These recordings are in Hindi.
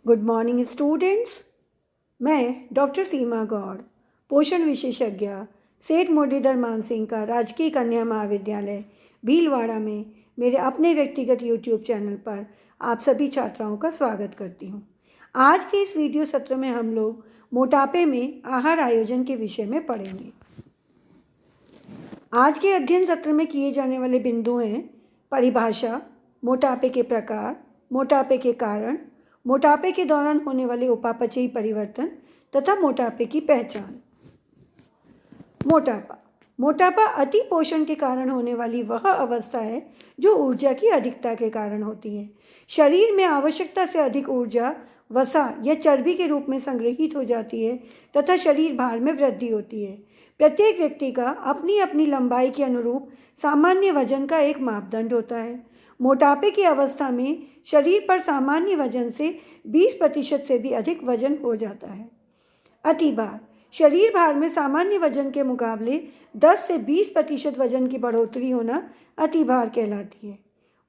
Good morning students. मैं डॉक्टर सीमा गौड़, पोषण विशेषज्ञ, सेठ मुरलीधर मानसिंह का राजकीय कन्या महाविद्यालय भीलवाड़ा में मेरे अपने व्यक्तिगत यूट्यूब चैनल पर आप सभी छात्राओं का स्वागत करती हूँ। आज के इस वीडियो सत्र में हम लोग मोटापे में आहार आयोजन के विषय में पढ़ेंगे। आज के अध्ययन सत्र में किए जाने वाले बिंदु हैं परिभाषा, मोटापे के प्रकार, मोटापे के कारण, मोटापे के दौरान होने वाले उपापचयी परिवर्तन तथा मोटापे की पहचान। मोटापा अति पोषण के कारण होने वाली वह अवस्था है जो ऊर्जा की अधिकता के कारण होती है। शरीर में आवश्यकता से अधिक ऊर्जा वसा या चर्बी के रूप में संग्रहित हो जाती है तथा शरीर भार में वृद्धि होती है। प्रत्येक व्यक्ति का अपनी अपनी लंबाई के अनुरूप सामान्य वजन का एक मापदंड होता है। मोटापे की अवस्था में शरीर पर सामान्य वजन से 20% से भी अधिक वजन हो जाता है। अतिभार, शरीर भार में सामान्य वजन के मुकाबले 10 से 20% वजन की बढ़ोतरी होना अतिभार कहलाती है।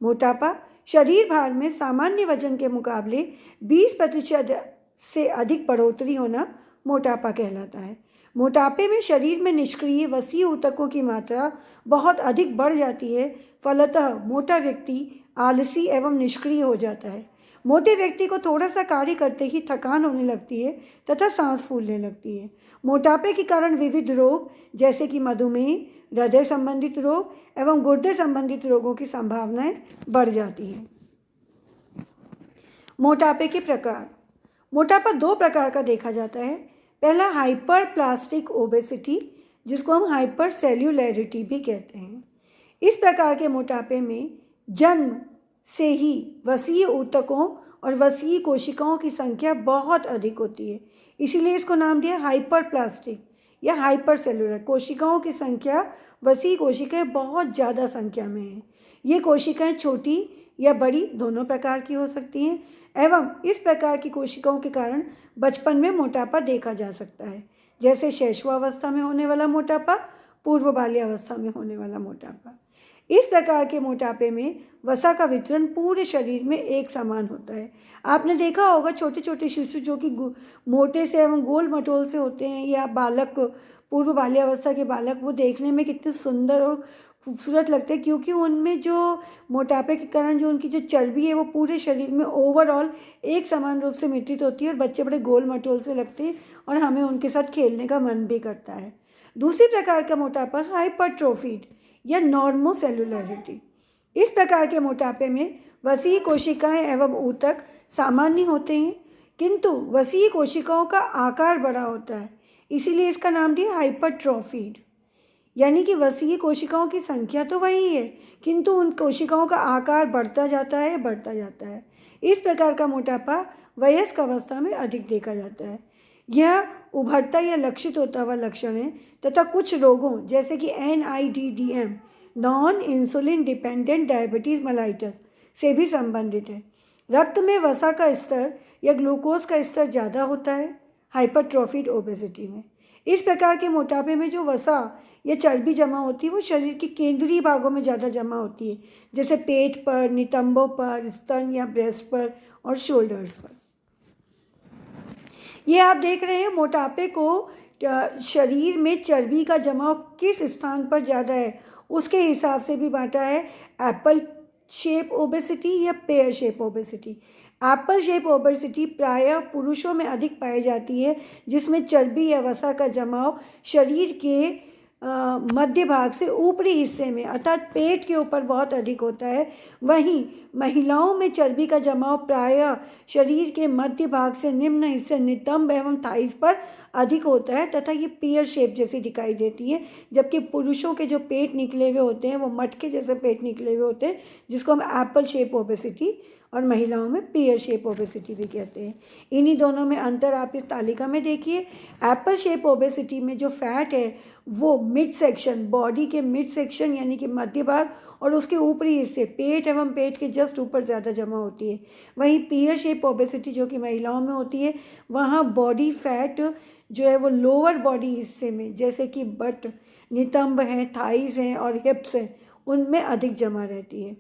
मोटापा, शरीर भार में सामान्य वजन के मुकाबले 20% से अधिक बढ़ोतरी होना मोटापा कहलाता है। मोटापे में शरीर में निष्क्रिय वसीय ऊतकों की मात्रा बहुत अधिक बढ़ जाती है। फलतः मोटा व्यक्ति आलसी एवं निष्क्रिय हो जाता है। मोटे व्यक्ति को थोड़ा सा कार्य करते ही थकान होने लगती है तथा सांस फूलने लगती है। मोटापे के कारण विविध रोग जैसे कि मधुमेह, हृदय संबंधित रोग एवं गुर्दे संबंधित रोगों की संभावनाएं बढ़ जाती हैं। मोटापे के प्रकार। मोटापा 2 प्रकार का देखा जाता है। पहला हाइपर प्लास्टिक ओबेसिटी, जिसको हम हाइपर सेल्यूलरिटी भी कहते हैं। इस प्रकार के मोटापे में जन्म से ही वसीय ऊतकों और वसीय कोशिकाओं की संख्या बहुत अधिक होती है, इसीलिए इसको नाम दिया हाइपर प्लास्टिक या हाइपर सेलुलर। कोशिकाओं की संख्या, वसीय कोशिकाएं बहुत ज़्यादा संख्या में हैं। ये कोशिकाएं छोटी या बड़ी दोनों प्रकार की हो सकती हैं एवं इस प्रकार की कोशिकाओं के कारण बचपन में मोटापा देखा जा सकता है, जैसे शैशवावस्था में होने वाला मोटापा, पूर्व बाल्यावस्था में होने वाला मोटापा। इस प्रकार के मोटापे में वसा का वितरण पूरे शरीर में एक समान होता है। आपने देखा होगा छोटे छोटे शिशु जो कि मोटे से एवं गोल मटोल से होते हैं, या बालक, पूर्व बाल्यावस्था के बालक, वो देखने में कितने सुंदर और खूबसूरत लगते हैं, क्योंकि उनमें जो मोटापे के कारण जो उनकी जो चर्बी है वो पूरे शरीर में ओवरऑल एक समान रूप से मिश्रित होती है और बच्चे बड़े गोल मटोल से लगते हैं और हमें उनके साथ खेलने का मन भी करता है। दूसरी प्रकार का मोटापा हाइपरट्रोफीड या नॉर्मोसेलुलरिटी। इस प्रकार के मोटापे में वसीय कोशिकाएं एवं ऊतक सामान्य होते हैं, किंतु वसीय कोशिकाओं का आकार बड़ा होता है, इसीलिए इसका नाम दिया हाइपरट्रोफीड। यानी कि वसीय कोशिकाओं की संख्या तो वही है, किंतु उन कोशिकाओं का आकार बढ़ता जाता है। इस प्रकार का मोटापा वयस्क अवस्था में अधिक देखा जाता है। यह उभरता या लक्षित होता हुआ लक्षण है तथा कुछ रोगों जैसे कि NIDDM, non insulin dependent diabetes mellitus से भी संबंधित है। रक्त में वसा का स्तर या ग्लूकोज का स्तर ज़्यादा होता है हाइपरट्रोफीड ओबेसिटी में। इस प्रकार के मोटापे में जो वसा या चर्बी जमा होती है वो शरीर के केंद्रीय भागों में ज़्यादा जमा होती है, जैसे पेट पर, नितंबों पर, स्तन या ब्रेस्ट पर और शोल्डर्स पर। ये आप देख रहे हैं मोटापे को शरीर में चर्बी का जमाव किस स्थान पर ज़्यादा है उसके हिसाब से भी बांटा है। एप्पल शेप ओबेसिटी या pear shape obesity. Apple shape obesity प्रायः पुरुषों में अधिक पाई जाती है, जिसमें चर्बी या वसा का जमाव शरीर के मध्य भाग से ऊपरी हिस्से में अर्थात पेट के ऊपर बहुत अधिक होता है। वहीं महिलाओं में चर्बी का जमाव प्रायः शरीर के मध्य भाग से निम्न हिस्से नितंब एवं थाइस पर अधिक होता है तथा ये पियर शेप जैसी दिखाई देती है, जबकि पुरुषों के जो पेट निकले हुए होते हैं वो मटके जैसे पेट निकले हुए होते हैं, जिसको हम एप्पल शेप ओबेसिटी, और महिलाओं में पियर शेप ओबेसिटी भी कहते हैं। इन्हीं दोनों में अंतर आप इस तालिका में देखिए। एप्पल शेप ओबेसिटी में जो फैट है वो मिड सेक्शन, बॉडी के मिड सेक्शन यानी कि मध्य भाग और उसके ऊपरी हिस्से पेट एवं पेट के जस्ट ऊपर ज़्यादा जमा होती है। वहीं पियर शेप ओबेसिटी जो कि महिलाओं में होती है, वहाँ बॉडी फैट जो है वो लोअर बॉडी हिस्से में, जैसे कि बट, नितंब हैं, थाइस हैं और हिप्स हैं, उनमें अधिक जमा रहती है।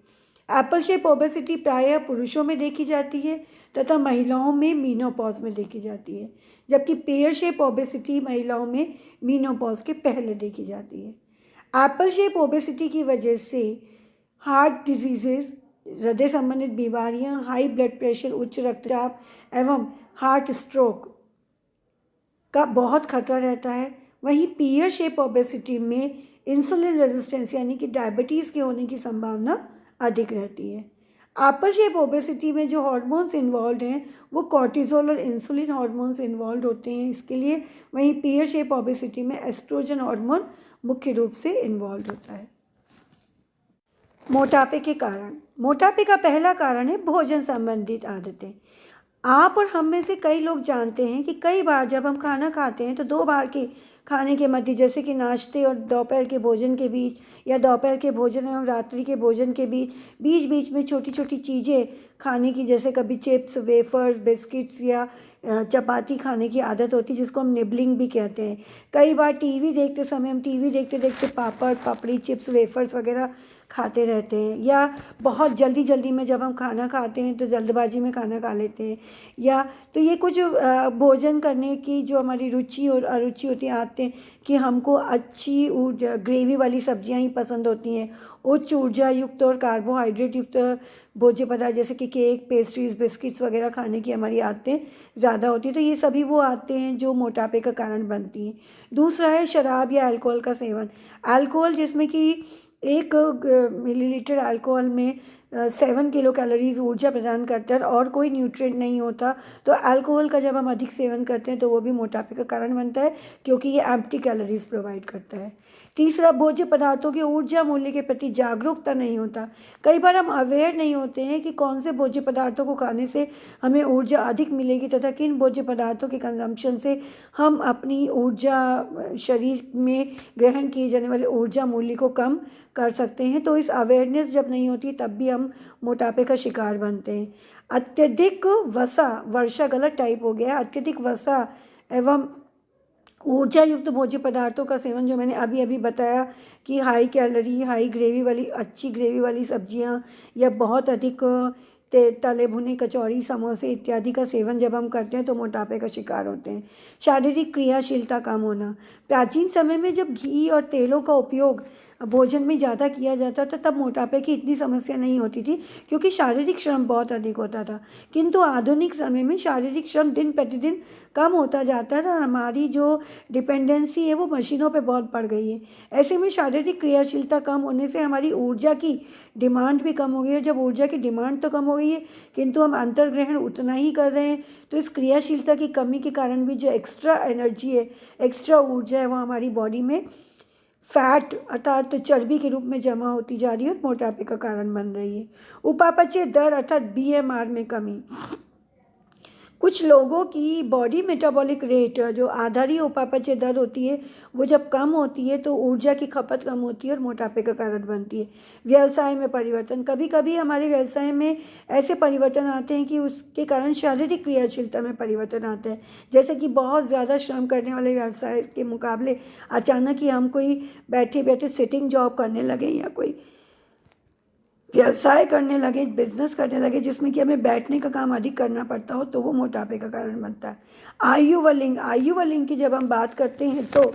एप्पल शेप ओबेसिटी प्रायः पुरुषों में देखी जाती है तथा महिलाओं में मीनोपॉज में देखी जाती है, जबकि पेयर शेप ओबेसिटी महिलाओं में मीनोपॉज के पहले देखी जाती है। एप्पल शेप ओबेसिटी की वजह से हार्ट डिजीजेज, हृदय संबंधित बीमारियां, हाई ब्लड प्रेशर, उच्च रक्तचाप एवं हार्ट स्ट्रोक का बहुत खतरा रहता है। वहीं पीयर शेप ओबेसिटी में इंसुलिन रेजिस्टेंस यानी कि डायबिटीज़ के होने की संभावना अधिक रहती है। एप्पल शेप ओबेसिटी में जो हार्मोन्स इन्वॉल्व हैं वो कॉर्टिजोल और इंसुलिन हार्मोन्स इन्वॉल्व होते हैं इसके लिए। वहीं पीयर शेप ओबेसिटी में एस्ट्रोजन हार्मोन मुख्य रूप से इन्वॉल्व होता है। मोटापे के कारण। मोटापे का पहला कारण है भोजन संबंधित आदतें। आप और हम में से कई लोग जानते हैं कि कई बार जब हम खाना खाते हैं तो 2 बार के खाने के मध्य, जैसे कि नाश्ते और दोपहर के भोजन के बीच या दोपहर के भोजन एवं रात्रि के भोजन के बीच बीच में छोटी छोटी चीज़ें खाने की, जैसे कभी चिप्स, वेफर्स, बिस्किट्स या चपाती खाने की आदत होती है, जिसको हम निबलिंग भी कहते हैं। कई बार टीवी देखते समय हम टीवी देखते देखते पापड़, पापड़ी, चिप्स, वेफर्स वगैरह खाते रहते हैं, या बहुत जल्दी में जब हम खाना खाते हैं तो जल्दबाजी में खाना खा लेते हैं, या तो ये कुछ भोजन करने की जो हमारी रुचि और अरुचि होती है आते कि हमको अच्छी ग्रेवी वाली सब्जियां ही पसंद होती हैं, उच्च ऊर्जा युक्त और कार्बोहाइड्रेट युक्त भोज्य पदार्थ जैसे कि केक, पेस्ट्रीज, बिस्किट्स वगैरह खाने की हमारी आदतें ज़्यादा होती है। तो ये सभी वो आदतें हैं जो मोटापे का कारण बनती हैं। दूसरा है शराब या अल्कोहल का सेवन। अल्कोहल, जिसमें कि 1 मिलीलीटर अल्कोहल में 7 किलो कैलोरीज ऊर्जा प्रदान करता है और कोई न्यूट्रिएंट नहीं होता, तो अल्कोहल का जब हम अधिक सेवन करते हैं तो वो भी मोटापे का कारण बनता है, क्योंकि ये एम्प्टी कैलोरीज प्रोवाइड करता है। तीसरा, भोज्य पदार्थों के ऊर्जा मूल्य के प्रति जागरूकता नहीं होता। कई बार हम अवेयर नहीं होते हैं कि कौन से भोज्य पदार्थों को खाने से हमें ऊर्जा अधिक मिलेगी तथा किन भोज्य पदार्थों के कंजम्पशन से हम अपनी ऊर्जा, शरीर में ग्रहण किए जाने वाले ऊर्जा मूल्य को कम कर सकते हैं। तो इस अवेयरनेस जब नहीं होती तब भी हम मोटापे का शिकार बनते हैं। अत्यधिक वसा, वर्षा गलत टाइप हो गया है, अत्यधिक वसा एवं ऊर्जा युक्त भोज्य पदार्थों का सेवन, जो मैंने अभी अभी बताया कि हाई कैलोरी, हाई ग्रेवी वाली, अच्छी ग्रेवी वाली सब्जियां या बहुत अधिक तले भुने कचौड़ी, समोसे इत्यादि का सेवन जब हम करते हैं तो मोटापे का शिकार होते हैं। शारीरिक क्रियाशीलता कम होना। प्राचीन समय में जब घी और तेलों का उपयोग भोजन में ज़्यादा किया जाता था तब मोटापे की इतनी समस्या नहीं होती थी, क्योंकि शारीरिक श्रम बहुत अधिक होता था। किंतु आधुनिक समय में शारीरिक श्रम दिन प्रतिदिन कम होता जाता है और हमारी जो डिपेंडेंसी है वो मशीनों पे बहुत बढ़ गई है। ऐसे में शारीरिक क्रियाशीलता कम होने से हमारी ऊर्जा की डिमांड भी कम हो गई है। जब ऊर्जा की डिमांड तो कम हो गई है किंतु हम अंतर्ग्रहण उतना ही कर रहे हैं, तो इस क्रियाशीलता की कमी के कारण भी जो एक्स्ट्रा एनर्जी है, एक्स्ट्रा ऊर्जा है, वो हमारी बॉडी में फैट अर्थात चर्बी के रूप में जमा होती जा रही है और मोटापे का कारण बन रही है। उपापचय दर अर्थात BMR में कमी। कुछ लोगों की बॉडी मेटाबॉलिक रेट, जो आधारी उपापचय दर होती है, वो जब कम होती है तो ऊर्जा की खपत कम होती है और मोटापे का कारण बनती है। व्यवसाय में परिवर्तन। कभी कभी हमारे व्यवसाय में ऐसे परिवर्तन आते हैं कि उसके कारण शारीरिक क्रियाशीलता में परिवर्तन आता है, जैसे कि बहुत ज़्यादा श्रम करने वाले व्यवसाय के मुकाबले अचानक ही हम कोई बैठे बैठे सिटिंग जॉब करने लगे या कोई व्यवसाय करने लगे, बिजनेस करने लगे जिसमें कि हमें बैठने का काम अधिक करना पड़ता हो, तो वो मोटापे का कारण बनता है। आयु व लिंग। आयु व लिंग की जब हम बात करते हैं तो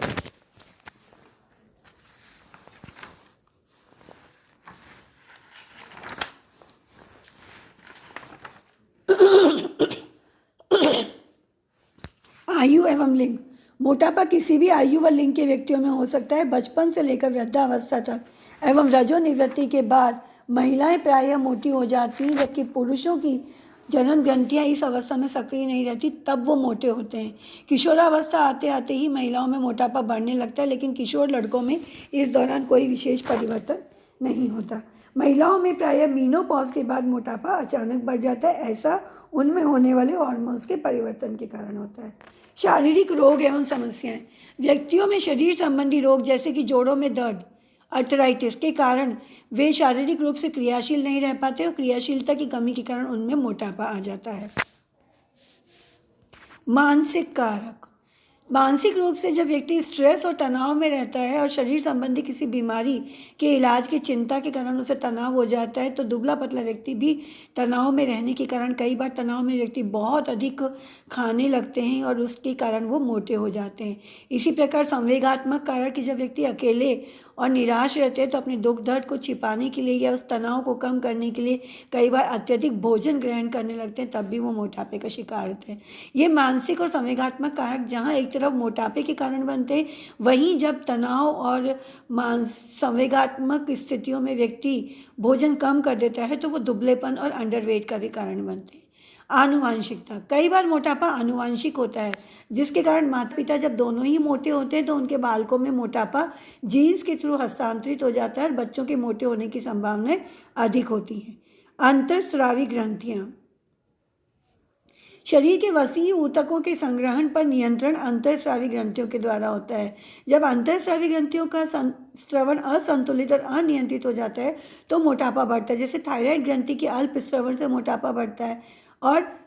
आयु एवं लिंग। मोटापा किसी भी आयु व लिंग के व्यक्तियों में हो सकता है। बचपन से लेकर वृद्धावस्था तक एवं रजोनिवृत्ति के बाद महिलाएं प्रायः मोटी हो जाती हैं, जबकि पुरुषों की जनन ग्रंथियां इस अवस्था में सक्रिय नहीं रहती, तब वो मोटे होते हैं। किशोरावस्था आते आते ही महिलाओं में मोटापा बढ़ने लगता है, लेकिन किशोर लड़कों में इस दौरान कोई विशेष परिवर्तन नहीं होता। महिलाओं में प्रायः मीनोपॉज के बाद मोटापा अचानक बढ़ जाता है। ऐसा उनमें होने वाले हार्मोन्स के परिवर्तन के कारण होता है। शारीरिक रोग एवं समस्याएं। व्यक्तियों में शरीर संबंधी रोग जैसे कि जोड़ों में दर्द, अर्थराइटिस के कारण वे शारीरिक रूप से क्रियाशील नहीं रह पाते और क्रियाशीलता की कमी के कारण उनमें मोटापा आ जाता है। मानसिक कारक। मानसिक रूप से जब व्यक्ति स्ट्रेस और तनाव में रहता है और शरीर संबंधी किसी बीमारी के इलाज की चिंता के कारण उसे तनाव हो जाता है, तो दुबला पतला व्यक्ति भी तनाव में रहने के कारण कई बार तनाव में व्यक्ति बहुत अधिक खाने लगते हैं और उसके कारण वो मोटे हो जाते हैं। इसी प्रकार संवेगात्मक कारक कि जब व्यक्ति अकेले और निराश रहते हैं तो अपने दुख दर्द को छिपाने के लिए या उस तनाव को कम करने के लिए कई बार अत्यधिक भोजन ग्रहण करने लगते हैं, तब भी वो मोटापे का शिकार होते हैं। ये मानसिक और संवेगात्मक कारक जहाँ एक तरफ मोटापे के कारण बनते हैं, वहीं जब तनाव और संवेगात्मक स्थितियों में व्यक्ति भोजन कम कर देता है तो वो दुबलेपन और अंडरवेट का भी कारण बनते हैं। आनुवांशिकता, कई बार मोटापा आनुवांशिक होता है, जिसके कारण माता पिता जब दोनों ही मोटे होते हैं तो उनके बालकों में मोटापा जीन्स के थ्रू हस्तांतरित हो जाता है और बच्चों के मोटे होने की संभावनाएं अधिक होती हैं। अंतःस्रावी ग्रंथियां, शरीर के वसीय ऊतकों के संग्रहण पर नियंत्रण अंतःस्रावी ग्रंथियों के द्वारा होता है। जब अंतःस्रावी ग्रंथियों का स्रवण असंतुलित और अनियंत्रित हो जाता है तो मोटापा बढ़ता है। जैसे थायराइड ग्रंथि के अल्प स्रवण से मोटापा बढ़ता है और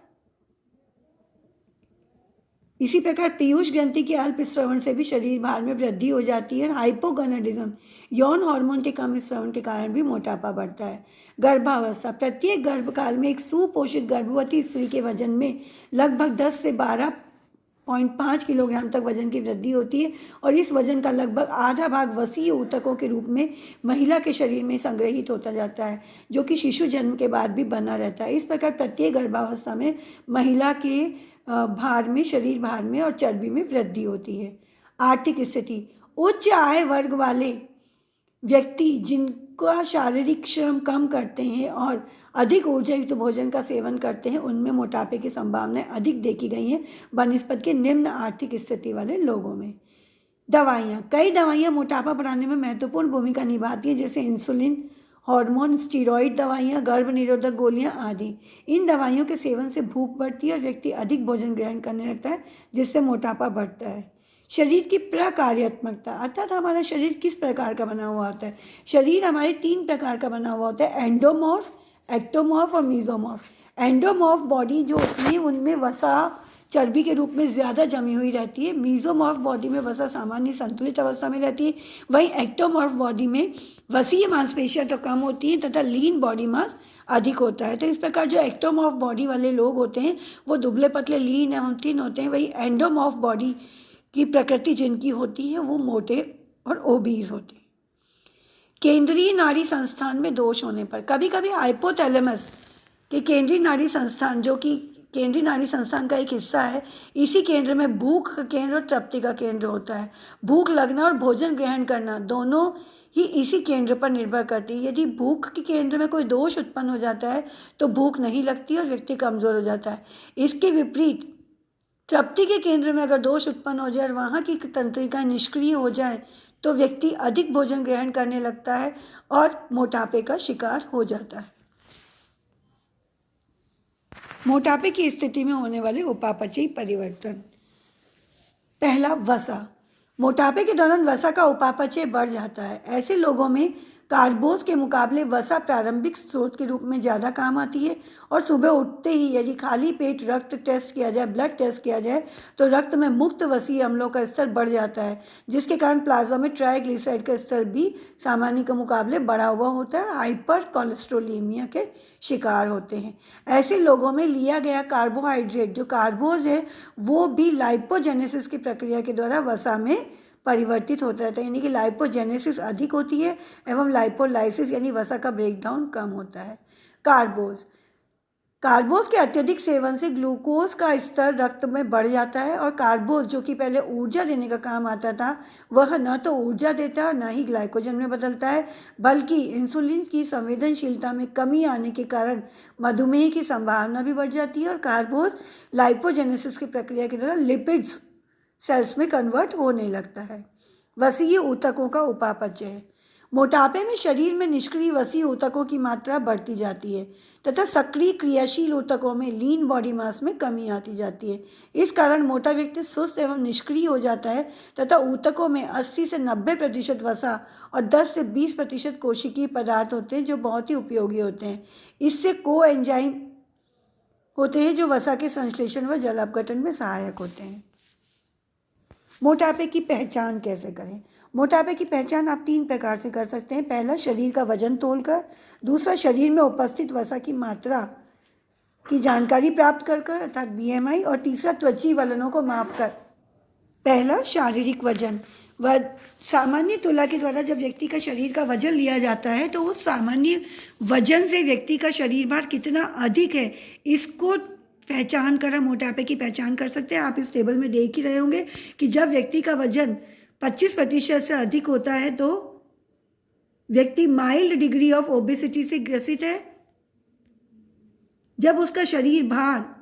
इसी प्रकार पीयूष ग्रंथि के अल्प स्रवण से भी शरीर भार में वृद्धि हो जाती है। हाइपोगोनाडिज्म, यौन हार्मोन के कम स्रवण के कारण भी मोटापा बढ़ता है। गर्भावस्था, प्रत्येक गर्भकाल में एक सुपोषित गर्भवती स्त्री के वजन में लगभग 10 से 12.5 किलोग्राम तक वजन की वृद्धि होती है और इस वजन का लगभग आधा भाग वसीय ऊतकों के रूप में महिला के शरीर में संग्रहित होता जाता है, जो कि शिशु जन्म के बाद भी बना रहता है। इस प्रकार प्रत्येक गर्भावस्था में महिला के भार में, शरीर भार में और चर्बी में वृद्धि होती है। आर्थिक स्थिति, उच्च आय वर्ग वाले व्यक्ति जिनका शारीरिक श्रम कम करते हैं और अधिक ऊर्जा युक्त भोजन का सेवन करते हैं, उनमें मोटापे की संभावनाएं अधिक देखी गई हैं बनिस्पत के निम्न आर्थिक स्थिति वाले लोगों में। दवाइयाँ, कई दवाइयाँ मोटापा बढ़ाने में महत्वपूर्ण भूमिका निभाती हैं, जैसे इंसुलिन, हार्मोन, स्टीरॉयड दवाइयाँ, गर्भ निरोधक गोलियाँ आदि। इन दवाइयों के सेवन से भूख बढ़ती है और व्यक्ति अधिक भोजन ग्रहण करने लगता है, जिससे मोटापा बढ़ता है। शरीर की प्रकार्यात्मकता, अर्थात हमारा शरीर किस प्रकार का बना हुआ होता है। शरीर हमारे 3 प्रकार का बना हुआ होता है, एंडोमॉर्फ, एक्टोमॉर्फ और मीजोमॉर्फ। एंडोमॉर्फ बॉडी जो होती है उनमें वसा चर्बी के रूप में ज़्यादा जमी हुई रहती है। मीजोमॉर्फ बॉडी में वसा सामान्य संतुलित अवस्था में रहती है। वहीं एक्टोमॉर्फ बॉडी में वसीय मांसपेशियां तो कम होती हैं तथा लीन बॉडी मास अधिक होता है। तो इस प्रकार जो एक्टोमॉर्फ बॉडी वाले लोग होते हैं वो दुबले पतले, लीन एवं थिन होते हैं। वही एंडोमॉर्फ बॉडी की प्रकृति जिनकी होती है वो मोटे और ओबीज होते हैं। केंद्रीय नाड़ी संस्थान में दोष होने पर, कभी कभी हाइपोथैलेमस के केंद्रीय नाड़ी संस्थान, जो कि केंद्रीय नाड़ी संस्थान का एक हिस्सा है, इसी केंद्र में भूख का केंद्र और तृप्ति का केंद्र होता है। भूख लगना और भोजन ग्रहण करना दोनों ही इसी केंद्र पर निर्भर करती है। यदि भूख के केंद्र में कोई दोष उत्पन्न हो जाता है तो भूख नहीं लगती और व्यक्ति कमज़ोर हो जाता है। इसके विपरीत तृप्ति के केंद्र में अगर दोष उत्पन्न हो जाए और वहाँ की तंत्रिकाएं निष्क्रिय हो जाए तो व्यक्ति अधिक भोजन ग्रहण करने लगता है और मोटापे का शिकार हो जाता है। मोटापे की स्थिति में होने वाले उपापचयी परिवर्तन। पहला, वसा। मोटापे के दौरान वसा का उपापचय बढ़ जाता है। ऐसे लोगों में कार्बोज के मुकाबले वसा प्रारंभिक स्रोत के रूप में ज़्यादा काम आती है और सुबह उठते ही यदि खाली पेट रक्त टेस्ट किया जाए, ब्लड टेस्ट किया जाए, तो रक्त में मुक्त वसीय अम्लों का स्तर बढ़ जाता है, जिसके कारण प्लाज्मा में ट्राइग्लिसराइड का स्तर भी सामान्य के मुकाबले बढ़ा हुआ होता है। हाइपर कोलेस्ट्रोलीमिया के शिकार होते हैं। ऐसे लोगों में लिया गया कार्बोहाइड्रेट जो कार्बोज है वो भी लाइपोजेनेसिस की प्रक्रिया के द्वारा वसा में परिवर्तित होता रहता है, यानी कि लाइपोजेनेसिस अधिक होती है एवं लाइपोलाइसिस यानी वसा का ब्रेकडाउन कम होता है। कार्बोज के अत्यधिक सेवन से ग्लूकोज का स्तर रक्त में बढ़ जाता है और कार्बोज जो कि पहले ऊर्जा देने का काम आता था वह न तो ऊर्जा देता है और न ही ग्लाइकोजन में बदलता है, बल्कि इंसुलिन की संवेदनशीलता में कमी आने के कारण मधुमेह की संभावना भी बढ़ जाती है और कार्बोज लाइपोजेनेसिस की प्रक्रिया के दौरान लिपिड्स सेल्स में कन्वर्ट होने लगता है। वसीय ऊतकों का उपापचय। मोटापे में शरीर में निष्क्रिय वसीय ऊतकों की मात्रा बढ़ती जाती है तथा सक्रिय क्रियाशील ऊतकों में लीन बॉडी मास में कमी आती जाती है। इस कारण मोटा व्यक्ति सुस्त एवं निष्क्रिय हो जाता है तथा ऊतकों में 80 से 90% वसा और 10 से 20% कोशिकीय पदार्थ होते हैं जो बहुत ही उपयोगी होते हैं। इससे कोएंजाइम होते हैं जो वसा के संश्लेषण व जल अपघटन में सहायक होते हैं। मोटापे की पहचान कैसे करें? मोटापे की पहचान आप 3 प्रकार से कर सकते हैं। पहला, शरीर का वजन तोलकर। दूसरा, शरीर में उपस्थित वसा की मात्रा की जानकारी प्राप्त कर अर्थात BMI। और तीसरा, त्वची वलनों को माप कर। पहला, शारीरिक वजन। सामान्य तुला के द्वारा जब व्यक्ति का शरीर का वजन लिया जाता है तो उस सामान्य वजन से व्यक्ति का शरीर भार कितना अधिक है, इसको पहचान कर हम मोटापे की पहचान कर सकते हैं। आप इस टेबल में देख ही रहे होंगे कि जब व्यक्ति का वजन 25% से अधिक होता है तो व्यक्ति माइल्ड डिग्री ऑफ ओबेसिटी से ग्रसित है। जब उसका शरीर भार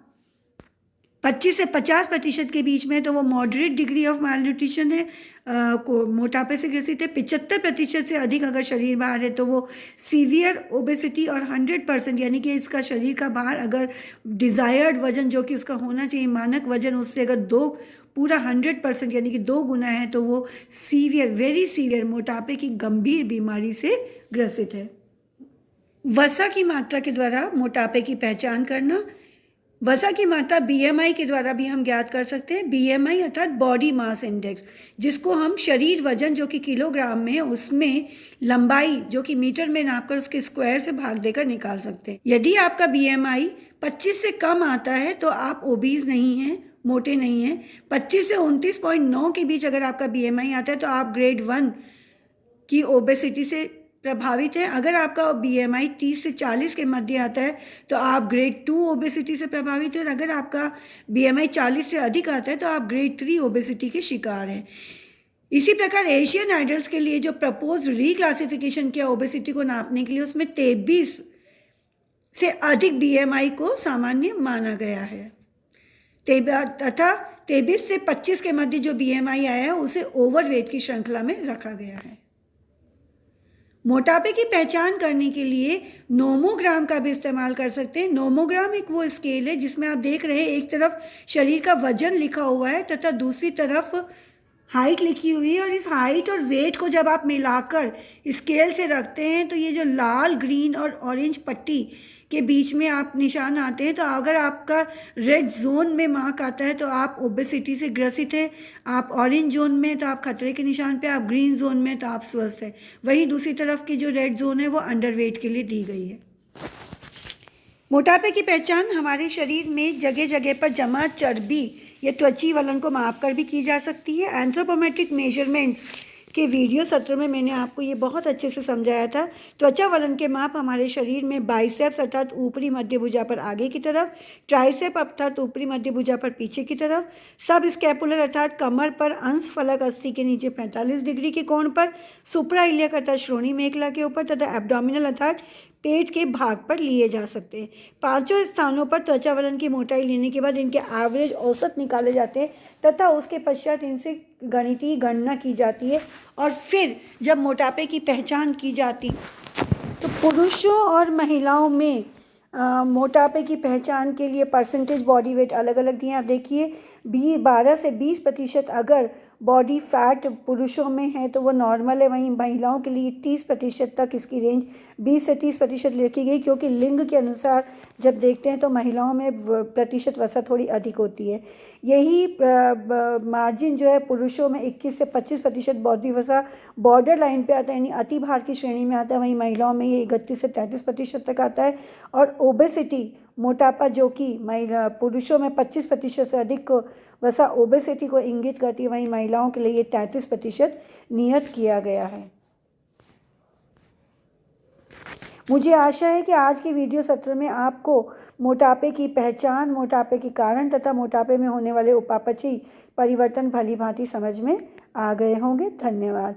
25 से 50% के बीच में है तो वो moderate degree of mall nutrition है, को मोटापे से ग्रसित है। 75% से अधिक अगर शरीर भार है तो वो सीवियर ओबेसिटी। और 100% यानी कि इसका शरीर का भार अगर डिज़ायर्ड वजन जो कि उसका होना चाहिए मानक वजन, उससे अगर पूरा 100% यानी कि 2 गुना है तो वो सीवियर, वेरी सीवियर मोटापे की गंभीर बीमारी से ग्रसित है। वसा की मात्रा के द्वारा मोटापे की पहचान करना। वसा की मात्रा BMI के द्वारा भी हम ज्ञात कर सकते हैं। BMI अर्थात बॉडी मास इंडेक्स, जिसको हम शरीर वजन जो कि किलोग्राम में है उसमें लंबाई जो कि मीटर में नापकर उसके स्क्वायर से भाग देकर निकाल सकते हैं। यदि आपका BMI 25 से कम आता है तो आप ओबीज नहीं हैं, मोटे नहीं हैं। 25 से 29.9 के बीच अगर आपका BMI आता है तो आप ग्रेड 1 की ओबेसिटी से प्रभावित है। अगर आपका BMI 30 से 40 के मध्य आता है तो आप ग्रेड 2 ओबेसिटी से प्रभावित है। और अगर आपका BMI 40 से अधिक आता है तो आप ग्रेड 3 ओबेसिटी के शिकार हैं। इसी प्रकार एशियन आइडल्स के लिए जो प्रपोज रिक्लासिफिकेशन किया ओबेसिटी को नापने के लिए, उसमें 23 से अधिक BMI को सामान्य माना गया है तथा 23 से 25 के मध्य जो BMI आया है उसे ओवरवेट की श्रृंखला में रखा गया है। मोटापे की पहचान करने के लिए नोमोग्राम का भी इस्तेमाल कर सकते हैं। नोमोग्राम एक वो स्केल है जिसमें आप देख रहे हैं एक तरफ शरीर का वजन लिखा हुआ है तथा दूसरी तरफ हाइट लिखी हुई है। और इस हाइट और वेट को जब आप मिलाकर स्केल से रखते हैं तो ये जो लाल, ग्रीन और ऑरेंज पट्टी के बीच में आप निशान आते हैं तो अगर आपका रेड जोन में मार्क आता है तो आप ओबेसिटी से ग्रसित है। आप ऑरेंज जोन में तो आप खतरे के निशान पे, आप ग्रीन जोन में तो आप स्वस्थ है। वहीं दूसरी तरफ की जो रेड जोन है वो अंडरवेट के लिए दी गई है। मोटापे की पहचान हमारे शरीर में जगह जगह पर जमा चर्बी या त्वची वलन को मापकर भी की जा सकती है। एंथ्रोपोमेट्रिक मेजरमेंट्स के वीडियो सत्र में मैंने आपको ये बहुत अच्छे से समझाया था। त्वचा वलन के माप हमारे शरीर में बाइसेप्स अर्थात ऊपरी मध्य भुजा पर आगे की तरफ, ट्राइसेप अर्थात ऊपरी मध्य भुजा पर पीछे की तरफ, सब स्कैपुलर अर्थात कमर पर अंश फलक अस्थि के नीचे 45 डिग्री के कोण पर, सुप्राइलियक अर्थात श्रोणि मेखला के ऊपर तथा एब्डोमिनल अर्थात पेट के भाग पर लिए जा सकते हैं। 5 स्थानों पर त्वचा वलन की मोटाई लेने के बाद इनके एवरेज औसत निकाले जाते हैं तथा उसके पश्चात इनसे गणितीय गणना की जाती है। और फिर जब मोटापे की पहचान की जाती तो पुरुषों और महिलाओं में मोटापे की पहचान के लिए परसेंटेज बॉडी वेट अलग अलग दिए। आप देखिए 12 से 20% अगर बॉडी फैट पुरुषों में है तो वो नॉर्मल है, वहीं महिलाओं के लिए 30% तक इसकी रेंज 20 से 30% लिखी गई, क्योंकि लिंग के अनुसार जब देखते हैं तो महिलाओं में प्रतिशत वसा थोड़ी अधिक होती है। यही मार्जिन जो है पुरुषों में 21 से 25% बॉडी वसा बॉर्डर लाइन पे आता है, यानी अति भार की श्रेणी में आता है। वहीं महिलाओं में ये 31 से 33% तक आता है। और ओबेसिटी मोटापा जो कि महिला पुरुषों में 25% से अधिक वसा ओबेसिटी को इंगित करती है, वहीं महिलाओं के लिए ये 33% नियत किया गया है। मुझे आशा है कि आज के वीडियो सत्र में आपको मोटापे की पहचान, मोटापे के कारण तथा मोटापे में होने वाले उपापचयी परिवर्तन भली भांति समझ में आ गए होंगे। धन्यवाद।